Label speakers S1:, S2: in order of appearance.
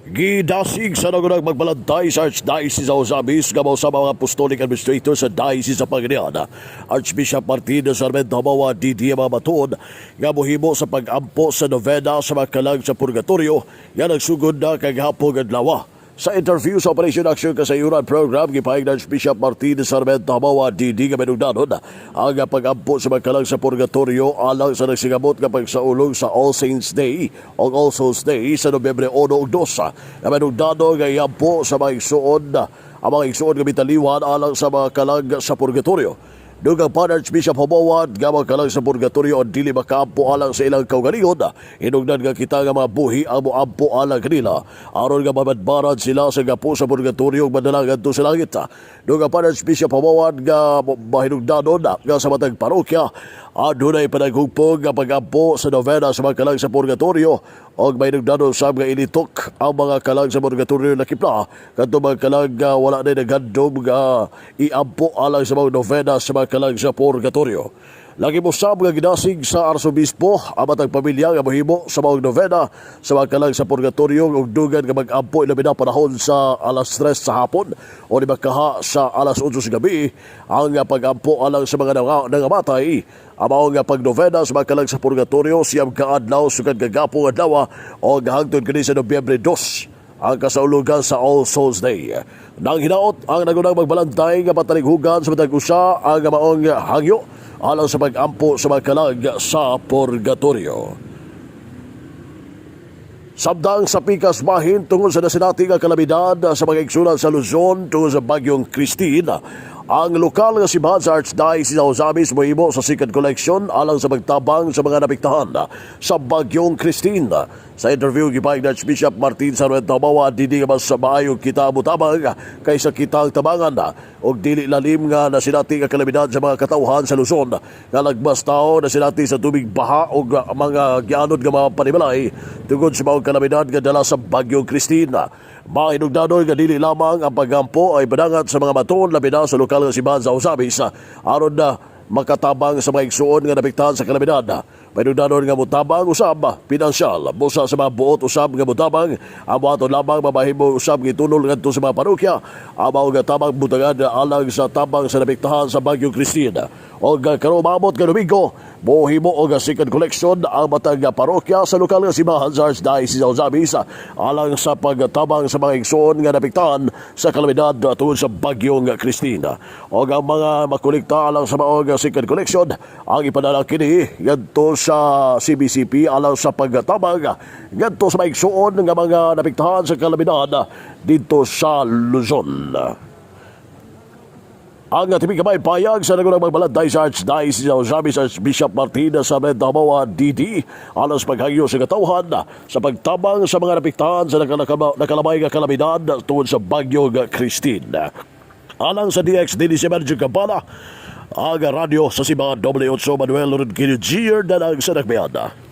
S1: Gidasig sa nagunang magbalantay sa Archdiocese of Zabis gabaw sa mga apostolic administrator sa Diocese sa Pangasinan. Archbishop Martin Sarmento Mawa D.D. Matuohon nga mohimo sa pag-ampo sa Novena sa mga Kalag sa Purgatoryo nga nagsugod na kaghapon adlaw. Sa interview sa Operation Action Kasayuran Program, gipahig ng Archbishop Martin Sarmento Mawa D.D. nga menugdanon ang pag-ampo sa mga Kalag sa Purgatoryo alang sa nagsigamot nga pagsaulong sa All Saints Day o All Souls Day sa Nobyembre 1 ug 2. Nga menugdanon nga iampo sa mga igsuon ang mga igsuon nga bitaliwan alang sa mga Kalag sa Purgatoryo. Dugang pa Archbishop Jumoad nga mga Kalag sa Purgatoryo ang dili makaampo alang sa ilang kaugalingon, hinungdan nga kita nga mga buhi ang moampo alang kanila aron nga mabadbaran sila sa gapo sa Purgatoryo ug madalangan to sa langit. Dugang pa Archbishop Jumoad nga mahinungdanon nga sa matag parokya adunay panaghugpong nga pag-ampo sa Novena sa mga Kalag sa Purgatoryo og mahinungdanon sa nga initok ang mga Kalag sa Purgatoryo na kipla kadto mga Kalag wala na naghandom nga iampo alang sa mga Novena sa mga Kalag sa Purgatoryo. Lagi mo sab nga gidasig sa Arsobispo ang matag pamilya nga mohimo sa mga Novena sa mga Kalag sa Purgatoryo ug dugan nga mag-ampo ilabi na panahon sa alas 3 sa hapon o di kaha sa alas 8 sa gabi ang pag-ampo alang sa mga nangamatay. Ang mga pag-Novena sa mga Kalag sa Purgatoryo siyam kaadlaw sugad kagapong adlaw o hangtod kini sa Nobyembre 2 ang kasaulugan sa All Souls Day. Nang hinaot ang nagunang magbalantay nga patalinghugan sa matag usa ang maong hangyo alang sa pag-ampo sa mga Kalag sa Purgatoryo. Sabdang sa pikas bahin tungod sa nasinati nga kalamidad sa mga igsunan sa Luzon tungod sa bagyong Christine, ang lokal nga simbahan sa Archdiocese of Zabis mohimo sa second collection alang sa pagtabang sa mga napiktahan sa bagyong Christine. Sa interview gipahig ni Archbishop Martin Sarmento Mawa dili nga mas maayo kita mutabang kaysa kitang tabangan og dili lalim nga nasinati nga kalamidad sa mga katawhan sa Luzon nga lagmas tao nasinati sa tubig baha og mga gianod nga mga panimalay tungod sa mga kalamidad nga dala sa bagyong Christine. Mahinungdanon nga dili lamang ang pagampo ay padangat sa mga maton labi na sa lokal nga simbahan sa Uzabis aron na makatabang sa mga igsuon nga napiktahan sa kalamidad. Mahinungdanon nga mutabang usab pinansyal busa sa mga buot usab nga mutabang ang buhaton lamang mamahimo usab gitunol ngadto sa mga parokya ang mga tabang butangan alang sa tabang sa napiktahan sa bagyong Christine. Og karon maabot nga Domingo mohimo og second collection ang matag parokya sa lokal nga simbahan sa Archdiocese of Zabis alang sa pagtabang sa mga igsoon nga napiktahan sa kalamidad tungod sa bagyong Christine. Og ang mga makolekta alang sa mga second collection ang ipadala kini ngadto sa CBCP alang sa pagtabang ngadto sa mga igsoon nga mga napiktahan sa kalamidad dito sa Luzon. Ang ating kamay payag sa nagunang magbalantay sa Archdiocese of Zabis Archbishop Martin Sarmento Mawa D.D. alang sa paghangyo sa katawhan sa pagtabang sa mga napiktahan sa nakalamay nga kalamidad tungod sa bagyong Christine. Alang sa DX din si Medyo Kampala, ang radyo sa Simbahan W8 Manuel Rodriguez Jr. na ang sa nagbayad.